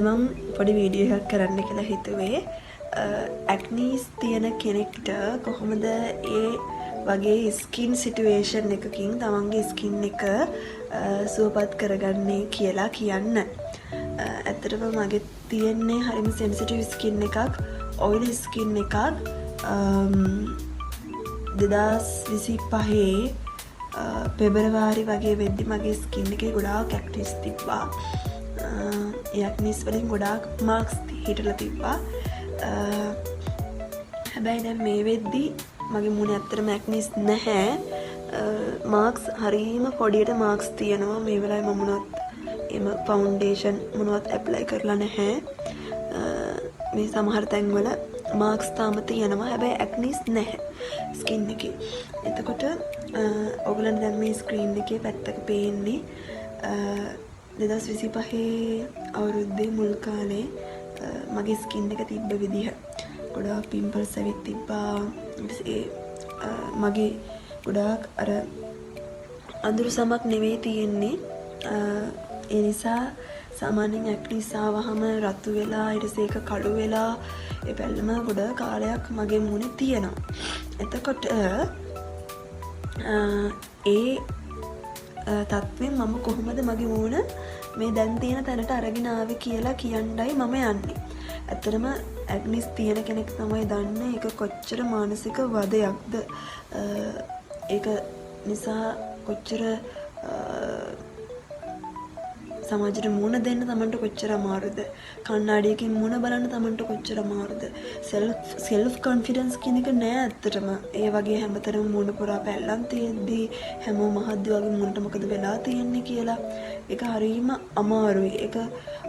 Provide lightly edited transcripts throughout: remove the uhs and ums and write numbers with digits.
මම පොඩි වීඩියෝ එකක් කරන්න කියලා හිතුවේ. ඇක්නීස් තියෙන කෙනෙක්ට කොහොමද ඒ වගේ ස්කින් සිටුේෂන් එකකින් තමන්ගේ ස්කින් එක සුවපත් කරගන්නේ කියලා කියන්න. ඇත්තටම මගේ තියෙන්නේ හරිම සෙන්සිටිව් ස්කින් එකක්, ඔයිලි ස්කින් එකක්. 2025 පෙබරවාරි වගේ වෙද්දි මගේ ස්කින් එකේ ගොඩාක් ඇක්නිස් තිබ්බා. ඒ ඇක්නිස් වලින් ගොඩාක් මාක්ස් හිටලා තිබ්බා. හැබැයි දැන් මේ වෙද්දි මගේ මුහුණේ ඇත්තටම ඇක්නිස් නැහැ. මාක්ස් හරීම පොඩියට මාක්ස් තියෙනවා. මේ වෙලාවේ මම මොනවත් එම ෆවුන්ඩේෂන් මොනවත් ඇප්ලයි කරලා නැහැ. මේ සමහර තැන්වල මාක්ස් තාම තියෙනවා. හැබැයි ඇක්නිස් නැහැ ස්කින් එකේ. එතකොට ඔයගලන්ට දැන් මේ ස්ක්‍රීන් එකේ පැත්තක පේන්නේ 2025 අවුරුද්දේ මුල් කාලේ මගේ ස්කින් එක තිබ්බ විදිහ. ගොඩාක් පිම්පල්ස් ඇවිත් තිබ්බා. මගේ ගොඩාක් අර අඳුරු සමක් නෙවෙයි තියෙන්නේ. ඒ නිසා සාමාන්‍යයෙන් ඇක්නිස් ආවහම රතු වෙලා ඊට පස්සේ ඒක කළු වෙලා ඒ පැල්ලම ගොඩ කාලයක් මගේ මුහුණේ තියෙනවා. එතකොට ඒ තත්ත්වෙන් මම කොහොමද මගේ මුහුණ මේ දැන් තියෙන තැනට අරගෙන ආවේ කියලා කියන්නයි මම යන්නේ. ඇත්තටම ඇක්නිස් තියෙන කෙනෙක් තමයි දන්නේ ඒක කොච්චර මානසික වදයක්ද. ඒක නිසා කොච්චර සමාජයට මුණ දෙන්න තමන්ට කොච්චර අමාරුද. කණ්ණාඩියකින් මුණ බලන්න තමන්ට කොච්චර අමාරුද. සෙල්ෆ් කොන්ෆිඩන්ස් කියන එක නෑ ඇත්තටම. ඒ වගේ හැමතැනම මුණ පුරා පැල්ලම් තියෙද්දි හැමෝම මහද්දි වගේ මුණට මොකද වෙලා තියෙන්නේ කියලා. ඒක හරීම අමාරුයි. ඒක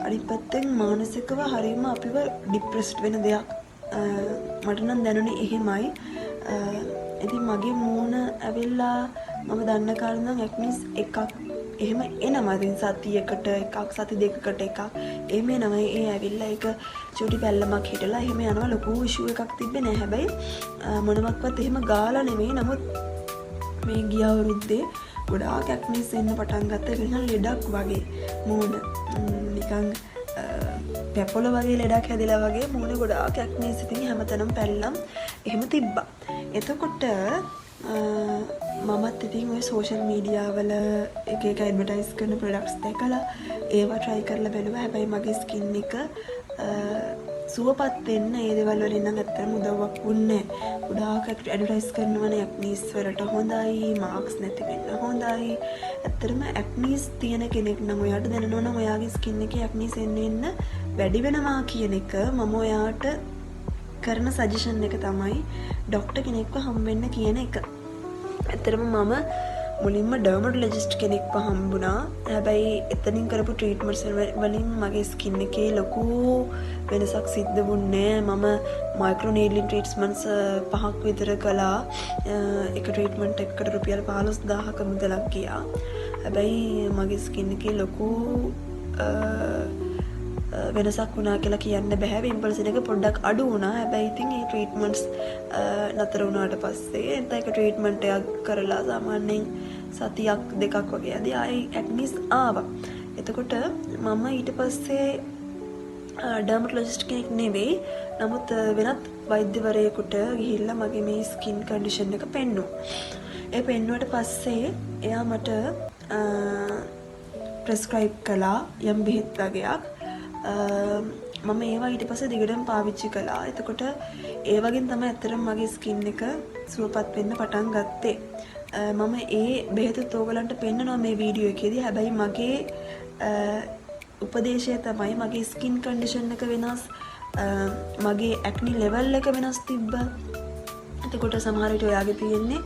අනිත් පැත්තෙන් මානසිකව හරීම අපිව ડિප්‍රෙස්ඩ් වෙන දෙයක්. මට නම් දැනුනේ එහෙමයි. ඉතින් මගේ මූණ ඇවිල්ලා මම දන්න කාලේ නම් ඇක්නිස් එකක් එහෙම එනවා. ඉතින් සතියකට එකක්, සති දෙකකට එකක් එහෙම එනවා. ඒ ඇවිල්ලා ඒක චූටි පැල්ලමක් හිටලා එහෙම යනවා. ලොකු ඉෂුව එකක් තිබ්බේ නෑ. හැබැයි මොනවත්වත් එහෙම ගාලා නෙමෙයි. නමුත් මේ ගිය අවුරුද්දේ ගොඩාක් ඇක්නිස් එන්න පටන් ගත්තා. ඒක නිකන් ලෙඩක් වගේ මූණ නිකන් පැපොල වගේ ලෙඩක් හැදිලා වගේ මූණ ගොඩාක් ඇක්නිස් ඉතින් හැමතැනම පැල්ලම් එහෙම තිබ්බා. එතකොට මමත් ඉතින් ඔය සෝෂල් මීඩියා වල එක එක ඇඩ්වර්ටයිස් කරන ප්‍රොඩක්ට්ස් දැකලා ඒවා try කරලා බැලුවා. හැබැයි මගේ ස්කින් එක සුවපත් වෙන්න ඒ දේවල් වලින් නම් ඇත්තටම උදව්වක් වුණේ නැහැ. ගොඩාක් ඇඩ්වර්ටයිස් කරනවනේ ඇක්නිස් වලට හොඳයි, මාක්ස් නැති වෙන්න හොඳයි. ඇත්තටම ඇක්නිස් තියෙන කෙනෙක් නම් ඔයාට දැනනවා නම් ඔයාගේ ස්කින් එකේ ඇක්නිස් එන්න වැඩි වෙනවා කියන එක මම ඔයාට කරන සජෙෂන් එක තමයි ඩොක්ටර් කෙනෙක්ව හම්බෙන්න කියන එක. ඇත්තටම මම මුලින්ම ඩර්මටොලොජිස්ට් කෙනෙක්ව හම්බුණා. හැබැයි එතනින් කරපු ට්‍රීට්මන්ට්ස් වලින් මගේ ස්කින් එකේ ලොකු වෙනසක් සිද්ධ වුණේ නැහැ. මම මයික්‍රෝනීඩ්ලින් ට්‍රීට්මන්ට්ස් 5ක් විතර කළා. එක ට්‍රීට්මන්ට් එකකට රුපියල් 15000ක මුදලක් ගියා. හැබැයි මගේ ස්කින් එකේ ලොකු වෙනසක් වුණා කියලා කියන්න බෑ. පිම්පල්ස් එක පොඩ්ඩක් අඩු වුණා. හැබැයි ඉතින් මේ ට්‍රීට්මන්ට්ස් නතර වුණාට පස්සේ එතන එක ට්‍රීට්මන්ට් එකක් කරලා සාමාන්‍යයෙන් සතියක් දෙකක් වගේ යදී ආයි ඇක්නිස් ආවා. එතකොට මම ඊට පස්සේ ඩර්මටොලොජිස්ට් කෙනෙක් නෙවෙයි. නමුත් වෙනත් වෛද්‍යවරයෙකුට ගිහිල්ලා මගේ මේ ස්කින් කන්ඩිෂන් එක පෙන්නුවා. ඒ පෙන්නුවට පස්සේ එයා මට ප්‍රෙස්ක්‍රයිබ් කළා යම් බෙහෙත් වගේක්. මම ඒවා ඊට පස්සේ දිගටම පාවිච්චි කළා. එතකොට ඒ වගේම තමයි ඇත්තටම මගේ ස්කින් එක සුවපත් වෙන්න පටන් ගත්තේ. මම ඒ බෙහෙතුත් ඕගලන්ට පෙන්නනවා මේ වීඩියෝ එකේදී. හැබැයි මගේ උපදේශය තමයි මගේ ස්කින් කන්ඩිෂන් එක වෙනස්, මගේ ඇක්නි ලෙවල් එක වෙනස් තිබ්බා. එතකොට සමහර විට ඔයාගේ තියෙන්නේ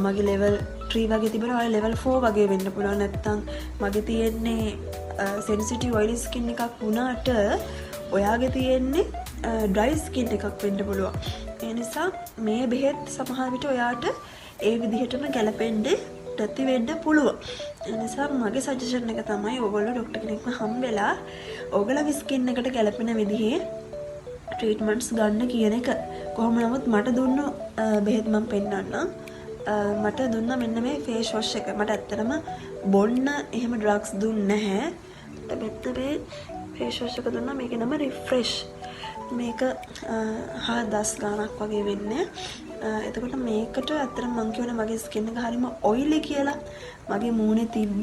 මගේ ලෙවල් 3 වගේ තිබුණා. ඔයාලා ලෙවල් 4 වගේ වෙන්න පුළුවන්. නැත්තම් මගේ තියෙන්නේ සෙන්සිටිව් ඔයිලි ස්කින් එකක් වුණාට ඔයාගේ තියෙන්නේ ඩ්‍රයි ස්කින් එකක් වෙන්න පුළුවන්. ඒ නිසා මේ බෙහෙත් සමහර විට ඔයාට ඒ විදිහටම ගැලපෙන්න ප්‍රති වෙන්න පුළුවන්. ඒ නිසා මගේ සජෙෂන් එක තමයි ඔයගොල්ලෝ ඩොක්ටර් කෙනෙක්ව හම්බෙලා ඔයගලගේ ස්කින් එකට ගැලපෙන විදිහේ ට්‍රීට්මන්ට්ස් ගන්න කියන එක. කොහොම නමුත් මට දුන්න බෙහෙත් මම පෙන්නන්නම්. මට දුන්න මෙන්න මේ ෆේස් වොෂ් එක. මට ඇත්තටම බොන්න එහෙම ඩ්‍රග්ස් දුන්නේ නැහැ. ෆේස් වොෂ් එක දුන්නා. මේකේ නම රිෆ්‍රෙෂ්. මේක 10 ගාණක් වගේ වෙන්නේ. එතකොට මේකට ඇත්තටම මං කියවනේ මගේ ස්කින් එක හරිම ඔයිලි කියලා. මගේ මූණේ තිබ්බ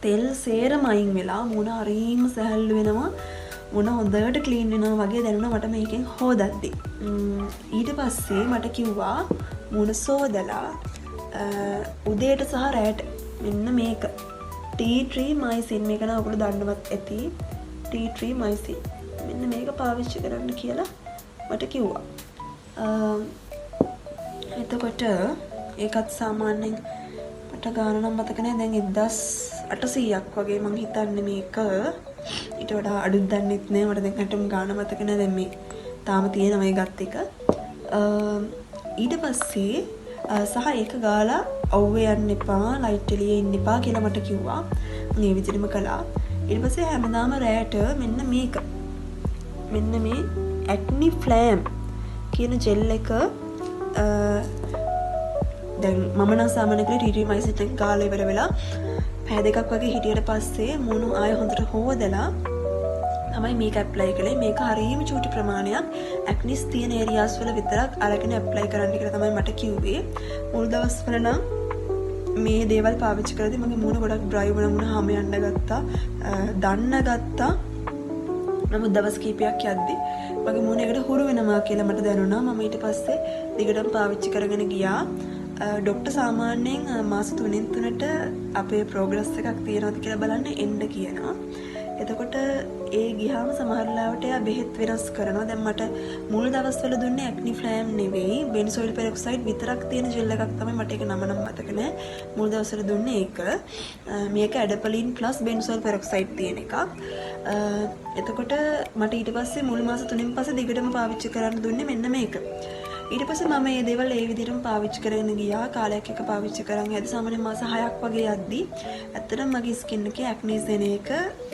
තෙල් සේරම අයින් වෙලා මූණ හරිම සැහැල්ලු වෙනවා. මූණ හොඳට ක්ලීන් වෙනවා වගේ දැනුණා මට මේකෙන් හොදද්දි. ඊට පස්සේ මට කිව්වා මූණ සෝදලා උදේට සහ රැට මෙන්න මේක ටී ට්‍රී මයිසින් මේක නම් ඔයගොල්ලෝ දන්නවත් ඇති. ටී ට්‍රී මයිසින් මෙන්න මේක පාවිච්චි කරන්න කියලා මට කිව්වා. එතකොට ඒකත් සාමාන්‍යයෙන් මට ගාන නම් මතක නැහැ. දැන් 1800ක් වගේ මං හිතන්නේ මේක. ඊට වඩා අඩුත් දන්නෙත් නෑ. මට දැන් හටම ගාන මතක නෑ. දැන් මේ තාම තියෙනවා මේ ගත් එක. ඊට පස්සේ සහ ඒක ගාලා අවුවේ යන්න එපා, ලයිට් එළියේ ඉන්න එපා කියලා මට කිව්වා. මේ විදිහටම කළා. ඊට පස්සේ හැමදාම රැට මෙන්න මේක. මෙන්න මේ ඇක්නි ෆ්ලෑම් කියන ජෙල් එක දැන් මම නම් සාමාන්‍ය කරේ ටීටී මයිසින් එක ගාලා ඉවර වෙලා පැය දෙකක් වගේ හිටියට පස්සේ මූණ ආයෙ හොඳට හොදලා තමයි මේක ඇප්ලයි කළේ. මේක හරියම චූටි ප්‍රමාණයක් ඇක්නිස් තියෙන ඒරියාස් වල විතරක් අරගෙන ඇප්ලයි කරන්න කියලා තමයි මට කිව්වේ. මුල් දවස්වල නම් මේ දේවල් පාවිච්චි කරද්දී මගේ මූණ ගොඩක් ඩ්‍රයි වුණා. මූණ හැම යන්න ගත්තා. දන්න ගත්තා. නමුත් දවස් කිහිපයක් යද්දි මගේ මූණ එකට හුරු වෙනවා කියලා මට දැනුණා. මම ඊට පස්සේ දිගටම පාවිච්චි කරගෙන ගියා. ඩොක්ටර් සාමාන්‍යයෙන් මාස 3න් 3ට අපේ ප්‍රෝග්‍රස් එකක් තියෙනවද කියලා බලන්න එන්න කියනවා. එතකොට ඒ ගියාම සමහර ලාවට එයා බෙහෙත් වෙනස් කරනවා. දැන් මට මුල් දවස්වල දුන්නේ ඇක්නි ෆ්ලෑම් නෙවෙයි, බෙන්සෝයිල් පෙරොක්සයිඩ් විතරක් තියෙන ජෙල් එකක් තමයි. මට ඒක නම මතක නෑ. මුල් දවස්වල දුන්නේ ඒක. මේක ඇඩපලින් ප්ලස් බෙන්සෝයිල් පෙරොක්සයිඩ් තියෙන එකක්. එතකොට මට ඊට පස්සේ මුල් මාස 3න් පස්සේ දිගටම පාවිච්චි කරන්න දුන්නේ මෙන්න මේක. ඊට පස්සේ මම මේ දේවල් ඒ විදිහටම පාවිච්චි කරගෙන ගියා. කාලයක් එක පාවිච්චි කරන් යද්දි සාමාන්‍යයෙන් මාස 6ක් වගේ යද්දි ඇත්තටම මගේ ස්කින් එකේ ඇක්නිස් එන එක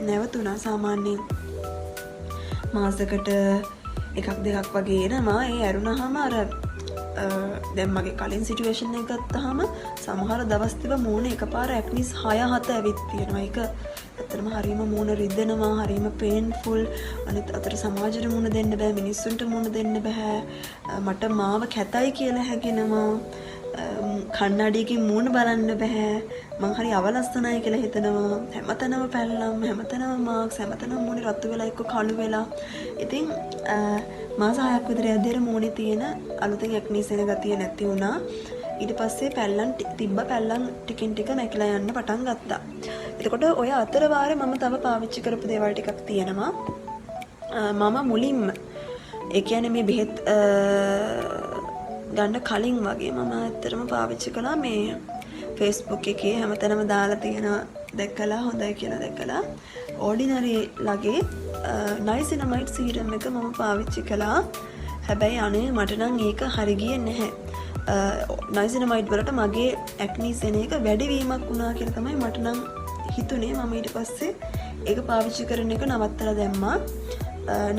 නැවතුණා. සාමාන්‍යයෙන් මාසයකට එකක් දෙකක් වගේ එනවා. ඒ ඇරුණාම අර දැන් මගේ කලින් සිටුේෂන් එක ගත්තාම සමහර දවස් තිබ මූණ එකපාර ඇක්නිස් 6-7 ඇවිත් තියෙනවා. ඒක ඇත්තටම හරිම මූණ රිදෙනවා, හරිම පේන්ෆුල්. අනිත් අතට සමාජෙට මූණ දෙන්න බෑ, මිනිස්සුන්ට මූණ දෙන්න බෑ. මට මාව කැතයි කියලා හැගෙනවා. කන්නඩියකින් මූණ බලන්න බෑ. මං හරි අවලස්සනයි කියලා හිතනවා. හැමතැනම පැල්ලම්, හැමතැනම මාක්ස්, හැමතැනම මූණේ රතු වෙලා එක්ක කළු වෙලා. ඉතින් මාස 6ක් විතර යද්දී මූණේ තියෙන අලුතෙන් ඇක්නිස් එන ගතිය නැති වුණා. ඊට පස්සේ පැල්ලම් ටිකින් ටික නැකිලා යන්න පටන් ගත්තා. එතකොට ඔය අතර වාරේ මම තව පාවිච්චි කරපු දේවල් ටිකක් තියෙනවා. මම මුලින්ම ඒ කියන්නේ මේ බෙහෙත් ගන්න කලින් වගේ මම ඇත්තටම පාවිච්චි කළා මේ Facebook එකේ හැමතැනම දාලා තියෙනවා දැක්කලා හොඳයි කියලා දැක්කලා ඕඩිනරි ලගේ නයිසිනමයිඩ් සීරම් එක මම පාවිච්චි කළා. හැබැයි අනේ මට නම් ඒක හරි ගියේ නැහැ. නයිසිනමයිඩ් වලට මගේ ඇක්නිස් එන එක වැඩිවීමක් වුණා කියලා තමයි මට නම් හිතුනේ. මම ඊට පස්සේ ඒක පාවිච්චි කරන එක නවත්තලා දැම්මා.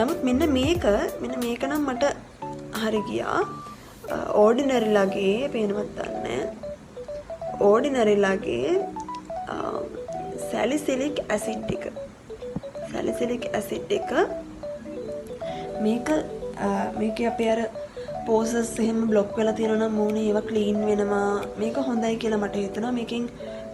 නමුත් මෙන්න මේක නම් මට හරි ගියා. ඕඩිනරි ලගේ පේනවත් දන්නේ. ඕඩිනරි ලගේ සැලිසිලික් ඇසිඩ් එක. සැලිසිලික් ඇසිඩ් එක මේක අපේ අර පෝසස් එහෙම බ්ලොක් වෙලා තියෙනවා නම් මූණේ ඒවා ක්ලීන් වෙනවා. මේක හොඳයි කියලා මට හිතුණා. මේකෙන්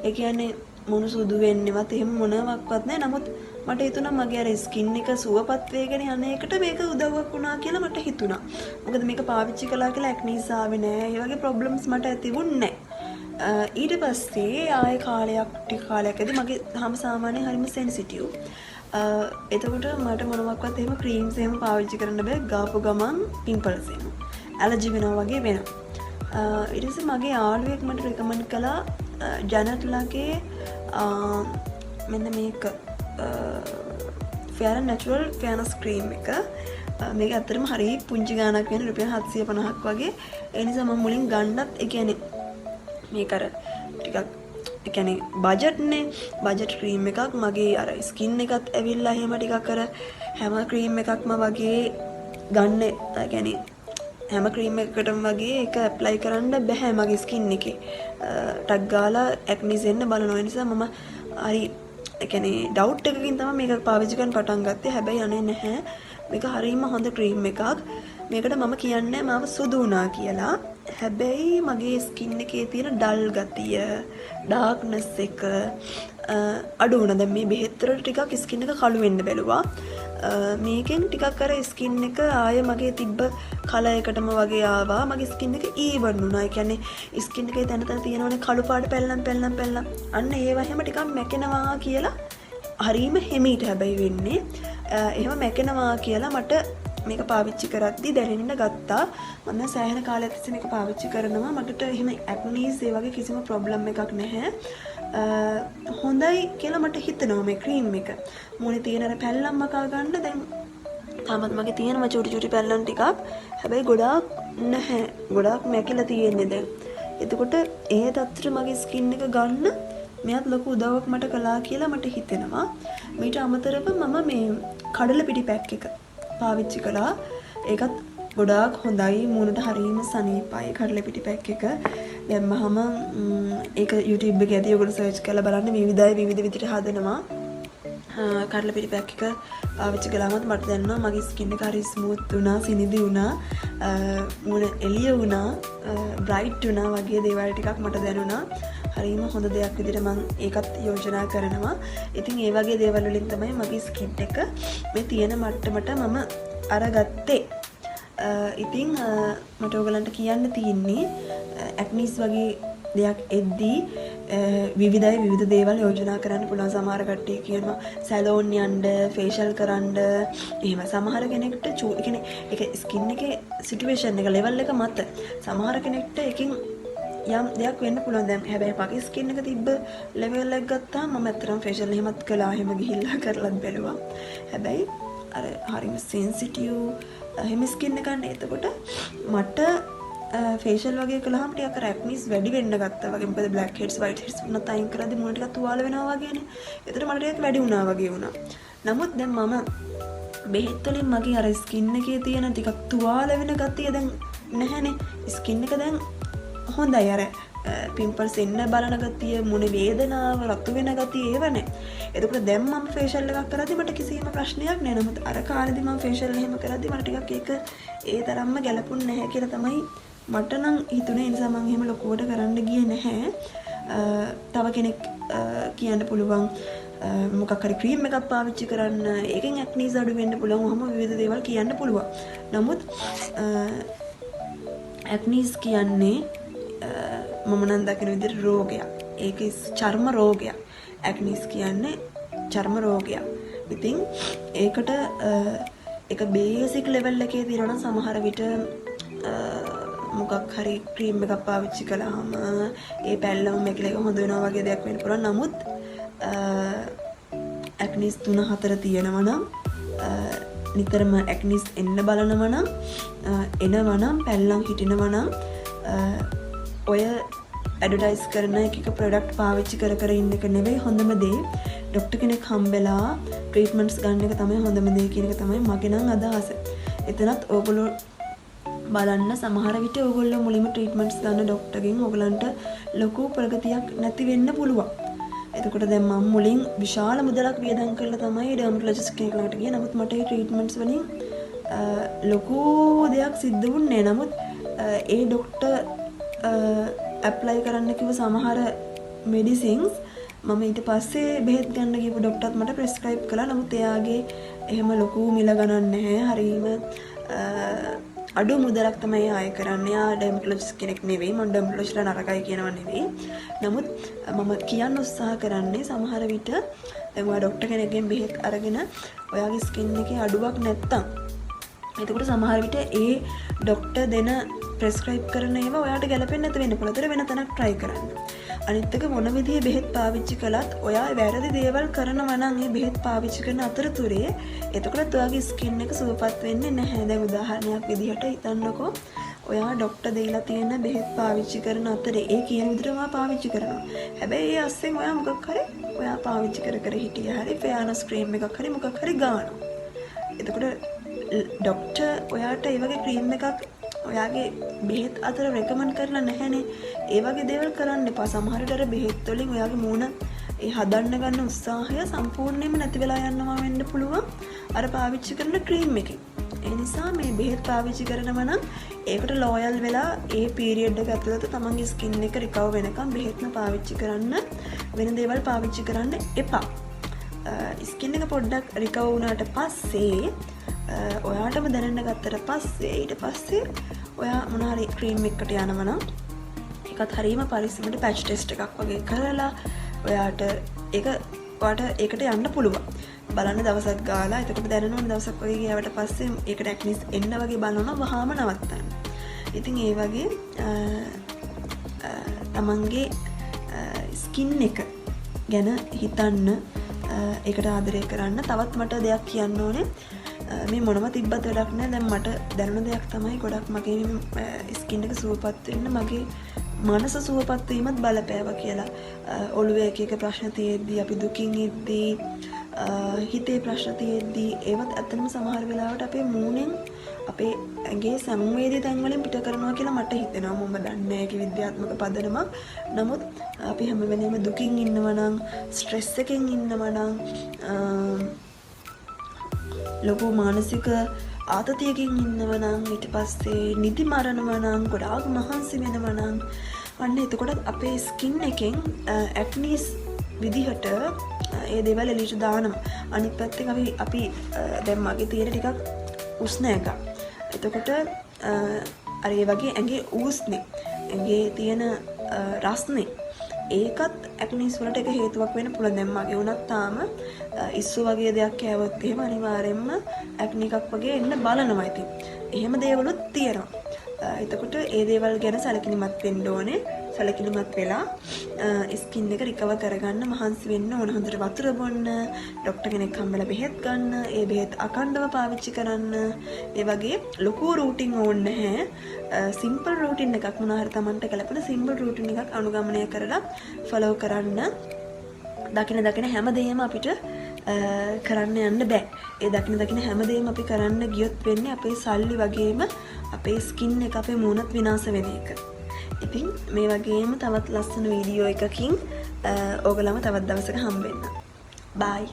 ඒ කියන්නේ මූණ සුදු වෙන්නේවත් එහෙම මොනවාක්වත් නැහැ. නමුත් මට හිතුණා මගේ අර ස්කින් එක සුවපත් වෙගෙන යන එකට මේක උදව්වක් වුණා කියලා මට හිතුණා. මොකද මේක පාවිච්චි කළා කියලා ඇක්නිස් ආවේ නැහැ. ඒ වගේ ප්‍රොබ්ලම්ස් මට ඇතිවුන්නේ නැහැ. ඊට පස්සේ ආයේ ටික කාලයකදී මගේ හැම සාමාන්‍යයෙන් හරිම සෙන්සිටිව්. එතකොට මට මොනවාක්වත් එහෙම ක්‍රීම්ස් එහෙම පාවිච්චි කරන්න බෑ. ගාපු ගමන් පිම්පල්ස් එනවා. ඇලර්ජි වෙනවා වගේ වෙනවා. ඊට පස්සේ මගේ යාළුවෙක් මට රෙකමන්ඩ් කළා ජැනට්ලාගේ මෙන්න මේක ෆෙයර් ඇන්ඩ් නැචරල් ෆෙයර්නස් ක්‍රීම් එක. මේක ඇත්තටම හරි පුංචි ගාණක් වෙන රුපියල් 750ක් වගේ. ඒ නිසා මම මුලින් ගන්නත් ඒ කියන්නේ මේක අර ටිකක් ඒ කියන්නේ බජට් ක්‍රීම් එකක්. මගේ අර ස්කින් එකත් ඇවිල්ලා එහෙම ටිකක් අර හැම ක්‍රීම් එකක්ම වගේ ගන්න ඒ කියන්නේ හැම ක්‍රීම් එකකටම වගේ ඒක ඇප්ලයි කරන්න බෑ මගේ ස්කින් එකේ. ටක් ගාලා ඇක්නිස් එන්න බලනවා. ඒ නිසා මම හරි ඒ කියන්නේ ඩවුට් එකකින් තමයි මේක පාවිච්චි කරන්න පටන් ගත්තේ. හැබැයි අනේ නැහැ. මේක හරියම හොඳ ක්‍රීම් එකක්. මේකට මම කියන්නේ මාව සුදු වුණා කියලා. හැබැයි මගේ ස්කින් එකේ තියෙන ඩල් ගතිය, ඩාර්ක්නස් එක අඩු වුණා. දැන් මේ බෙහෙත් වලට ටිකක් ස්කින් එක කළු වෙන්න බැලුවා. මේකෙන් ටිකක් අර ස්කින් එක ආය මගේ තිබ්බ කලර් එකටම වගේ ආවා. මගේ ස්කින් එක ඊවන් වුණා. ඒ කියන්නේ ස්කින් එකේ තැන තැන තියෙනවනේ කළු පාට පැල්ලම්. අන්න ඒව හැම ටිකක් මැකෙනවා කියලා හරීම හිමීට හැබැයි වෙන්නේ. එහෙම මැකෙනවා කියලා මට මේක පාවිච්චි කරද්දි දැනෙන්න ගත්තා. මම දැන් සෑහෙන කාලයක් තිස්සේ මේක පාවිච්චි කරනවා. මට එහෙම ඇක්නීස් ඒ වගේ කිසිම ප්‍රොබ්ලම් එකක් නැහැ. හොඳයි කියලා මට හිතෙනවා මේ ක්‍රීම් එක. මොනේ තියෙන අර පැල්ලම් මකා ගන්න දැන් තාමත් මගේ තියෙනවා චූටි පැල්ලම් ටිකක්. හැබැයි ගොඩාක් නැහැ. ගොඩාක් මැකිලා තියෙන්නේ දැන්. එතකොට ඒ තත්ත්වෙට මගේ ස්කින් එක ගන්න මෙයාත් ලොකු උදව්වක් මට කළා කියලා මට හිතෙනවා. මීට අමතරව මම මේ කඩල පිටි පැක් එක පාවිච්චි කළා. ඒකත් ගොඩාක් හොඳයි. මූණට හරීම සනීපයි කඩල පිටි පැක් එක. දැම්මහම ඒක YouTube එකේ ඇති ඔයගොල්ලෝ සර්ච් කරලා බලන්න විවිධ විදිහට හදනවා. කඩල පිටි පැක් එක පාවිච්චි කළාම මට දැනෙනවා මගේ ස්කින් එක හරි ස්මූත් වුණා, සිනිදි වුණා, මූණ එළිය වුණා, බ්‍රයිට් වුණා වගේ දේවල් ටිකක් මට දැනුණා. හරිම හොඳ දෙයක් විදිහට මම ඒකත් යෝජනා කරනවා. ඉතින් ඒ වගේ දේවල් වලින් තමයි මගේ ස්කින් එක මේ තියෙන මට්ටමට මම අරගත්තේ. ඉතින් මට ඔයගලන්ට කියන්න තියෙන්නේ ඇක්නිස් වගේ දෙයක් එද්දී විවිධ දේවල් යෝජනා කරන්න පුළුවන්. සමහර කට්ටිය කියනවා සැලෝන් යන්න, ෆේෂල් කරන්න. එහෙම සමහර කෙනෙක්ට ඒක ස්කින් එකේ සිටුේෂන් එක ලෙවල් එක මත සමහර කෙනෙක්ට එකකින් යම් දෙයක් වෙන්න පුළුවන්. දැන් හැබැයි මගේ ස්කින් එක තිබ්බ ලෙවල් එක ගත්තාම මම ඇත්තටම ෆේෂල් එහෙමත් කළා. එහෙම ගිහිල්ලා කරලත් බැලුවා. හැබැයි අර හරිම සෙන්සිටිව් එහෙම ස්කින් එකක් නේ. එතකොට මට ෆේෂල් වගේ කළාම ටිකක් අර ඇක්නිස් වැඩි වෙන්න ගත්තා වගේ. මොකද බ්ලැක් හෙඩ්ස් වයිට් හෙඩ්ස් උනත් අයින් කරද්දි මොන ටිකක් තුවාල වෙනවා වගේනේ. ඒතර මට ටිකක් වැඩි වුණා වගේ වුණා. නමුත් දැන් මම බෙහෙත් වලින් මගේ අර ස්කින් එකේ තියෙන ටිකක් තුවාල වෙන ගතිය දැන් නැහැනේ. ස්කින් එක දැන් හොඳයි. අර පිම්පල්ස් එන්න බලන ගතිය, මුණ වේදනාව, රතු වෙන ගතිය ඒව නැහැ. එතකොට දැන් මම ෆේෂල් එකක් කරද්දි මට කිසිම ප්‍රශ්නයක් නැහැ. නමුත් අර කාලෙදි මම ෆේෂල් එහෙම කරද්දි මට ටිකක් ඒක ඒ තරම්ම ගැලපුන්නේ නැහැ කියලා තමයි මට නම් හිතුනේ. ඒ නිසා මම එහෙම ලොකුවට කරන්න ගියේ නැහැ. තව කෙනෙක් කියන්න පුළුවන් මොකක් හරි ක්‍රීම් එකක් පාවිච්චි කරන්න, ඒකෙන් ඇක්නීස් අඩු වෙන්න පුළුවන්. ඔහම විවිධ දේවල් කියන්න පුළුවන්. නමුත් ඇක්නීස් කියන්නේ මම නම් දකින විදිහට රෝගයක්. ඒක චර්ම රෝගයක්. ඇක්නීස් කියන්නේ චර්ම රෝගයක්. ඉතින් ඒකට ඒක බේසික් ලෙවල් එකේ තියෙනවා නම් සමහර විට මොකක් හරි ක්‍රීම් එකක් පාවිච්චි කළාම ඒ පැල්ලම මේකල එක හොඳ වෙනවා වගේ දෙයක් වෙන්න පුළුවන්. නමුත් ඇක්නිස් 3-4 තියෙනවා නම් නිතරම ඇක්නිස් එන්න බලනවා නම් එනවා නම් පැල්ලම් හිටිනවා නම් ඔය ඇඩ්වර්ටයිස් කරන එක ප්‍රොඩක්ට් පාවිච්චි කර ඉන්න එක නෙවෙයි හොඳම දේ. ડોක්ටර් කෙනෙක් හම්බෙලා ට්‍රීට්මන්ට්ස් ගන්න එක තමයි හොඳම දේ කියන එක තමයි මගේ නම් අදහස. එතනත් ඕගොල්ලෝ බලන්න සමහර විට ඕගොල්ලෝ මුලින්ම ට්‍රීට්මන්ට්ස් ගන්න ડોක්ටර්ගෙන් ඕගලන්ට ලොකු ප්‍රගතියක් නැති වෙන්න පුළුවන්. එතකොට දැන් මම මුලින් විශාල මුදලක් වියදම් කරලා තමයි ඩර්මටොලොජිස්ට් කෙනෙක් ළඟට ගියේ. නමුත් මට මේ ට්‍රීට්මන්ට්ස් වලින් ලොකු දෙයක් සිද්ධ වුණේ නැහැ. නමුත් ඒ ડોක්ටර් ඇප්ලයි කරන්න කිව්ව සමහර මෙඩිසින්ස් මම ඊට පස්සේ බෙහෙත් ගන්න ගිහපු ડોක්ටර්ත් මට ප්‍රෙස්ක්‍රයිබ් කළා. නමුත් එයාගේ එහෙම ලොකු මිල ගණන් නැහැ. හරීම අඩු මුදලක් තමයි ආය කරන්නේ. යා ඩර්මටොලොජිස්ට් කෙනෙක් නෙවෙයි. මම ඩර්මටොලොජිස්ට්ලා නරකයි කියනව නෙවෙයි. නමුත් මම කියන්න උත්සාහ කරන්නේ සමහර විට දැන් ඔයා ડોක්ටර් කෙනෙක්ගෙන් බෙහෙත් අරගෙන ඔයාගේ ස්කින් එකේ අඩුවක් නැත්තම් එතකොට සමහර විට ඒ ડોක්ටර් දෙන ප්‍රෙස්ක්‍රයිබ් කරන ඒවා ඔයාට ගැලපෙන්නේ නැත වෙන්න පුළුවන්. ඒතර වෙන තැනක් try කරන්න. අනිත් එක මොන විදිහේ බෙහෙත් පාවිච්චි කළත් ඔයා වැරදි දේවල් කරනවා නම් ඒ බෙහෙත් පාවිච්චි කරන අතරතුරේ එතකොට ඔයාගේ ස්කින් එක සුවපත් වෙන්නේ නැහැ. දැන් උදාහරණයක් විදිහට හිතන්නකෝ ඔයා ડોක්ටර් දෙයිලා තියෙන බෙහෙත් පාවිච්චි කරන අතරේ ඒ කියන විදිහට ඔයා පාවිච්චි කරනවා. හැබැයි ඒ අස්සෙන් ඔයා මොකක් හරි ඔයා පාවිච්චි කර හිටියා හරි ෆෙයානස් ක්‍රීම් එකක් හරි මොකක් හරි ගන්නවා. එතකොට ડોක්ටර් ඔයාට ඒ වගේ ක්‍රීම් එකක් ඔයාගේ බෙහෙත් අතර රෙකමන්ඩ් කරලා නැහැනේ. ඒ වගේ දේවල් කරන්න එපා. සමහර විට අර බෙහෙත් වලින් ඔයාගේ මූණ ඒ හදන්න ගන්න උත්සාහය සම්පූර්ණයෙන්ම නැති වෙලා යනවා වෙන්න පුළුවන් අර පාවිච්චි කරන ක්‍රීම් එකෙන්. ඒ නිසා මේ බෙහෙත් පාවිච්චි කරනවා නම් ඒකට ලෝයල් වෙලා ඒ පීරියඩ් එක ඇතුළත තමන්ගේ ස්කින් එක රිකවර් වෙනකම් බෙහෙත්ම පාවිච්චි කරන්න, වෙන දේවල් පාවිච්චි කරන්න එපා. ස්කින් එක පොඩ්ඩක් රිකවර් වුණාට පස්සේ ඔයාටම දැනෙන්න ගත්තට පස්සේ ඊට පස්සේ ඔයා මොන හරි ක්‍රීම් එකකට යනවා නම් ඒකත් හරීම පරිස්සමට පැච් ටෙස්ට් එකක් වගේ කරලා ඔයාට ඒකට යන්න පුළුවන්. බලන්න දවසක් ගාලා එතකොට දැනෙනවා දවසක් වගේ ගියාට පස්සේ ඒකට ඇක්නිස් එන්න වගේ බලනවා වහාම නවත්තන්න. ඉතින් ඒ වගේ තමන්ගේ ස්කින් එක ගැන හිතන්න, ඒකට ආදරය කරන්න. තවත් මට දෙයක් කියන්න ඕනේ. මේ මොනම තිබ්බත් වැඩක් නෑ. දැන් මට දැනුණ දෙයක් තමයි ගොඩක් මගේ ස්කින් එක සුවපත් වෙන්න මගේ මනස සුවපත් වීමත් බලපෑවා කියලා. ඔළුවේ එක එක ප්‍රශ්න තියෙද්දී, අපි දුකින් ඉද්දී, හිතේ ප්‍රශ්න තියෙද්දී ඒවත් ඇත්තටම සමහර වෙලාවට අපේ මූණෙන් අපේ ඇඟේ සංවේදී තැන් වලින් පිට කරනවා කියලා මට හිතෙනවා. මම දන්නේ ඒකේ විද්‍යාත්මක පදනමක්. නමුත් අපි හැම වෙලේම දුකින් ඉන්නවා නම්, ස්ට්‍රෙස් එකෙන් ඉන්නවා නම්, ලොකු මානසික ආතතියකින් ඉන්නවා නම්, ඊට පස්සේ නිදි මරනවා නම්, ගොඩාක් මහන්සි වෙනවා නම්, අන්න එතකොට අපේ ස්කින් එකෙන් ඇක්නිස් විදිහට ඒ දේවල් එළියට දානවා. අනිත් පැත්තෙන් අපි දැන් මගේ තියෙන ටිකක් උස්න එක. එතකොට අර ඒ වගේ ඇඟේ ඌස්නේ, ඇඟේ තියෙන රස්නේ, ඒකත් ඇක්නිස් වලට එක හේතුවක් වෙන්න පුළුවන්. දැන් මගේ උනත් තාම ඉස්සු වගේ දෙයක් කෑවොත් එහෙම අනිවාර්යෙන්ම ඇක්නි එකක් වගේ එන්න බලනවා. ඉතින් එහෙම දේවලුත් තියෙනවා. එතකොට ඒ දේවල් ගැන සැලකිලිමත් වෙන්න ඕනේ. සැලකිලිමත් වෙලා ස්කින් එක රිකවර් කරගන්න මහන්සි වෙන්න ඕන. හොඳට වතුර බොන්න, ડોක්ටර් කෙනෙක් හම්බෙලා බෙහෙත් ගන්න, ඒ බෙහෙත් අඛණ්ඩව පාවිච්චි කරන්න. ඒ වගේ ලොකු රූටින් ඕනේ නැහැ. සිම්පල් රූටින් එකක් මොනවා හරි Tamanට කලපන සිම්පල් රූටින් එකක් අනුගමනය කරලා ෆලෝ කරන්න. දකින හැමදේම අපිට කරන්න යන්න බෑ. ඒ දකින හැමදේම අපි කරන්න ගියොත් වෙන්නේ අපේ සල්ලි වගේම අපේ ස්කින් එක, අපේ මූණත් විනාශ වෙන එක. ඉතින් මේ වගේම තවත් ලස්සන වීඩියෝ එකකින් ඕගලම තවත් දවසක හම්බ වෙන්න. බයි.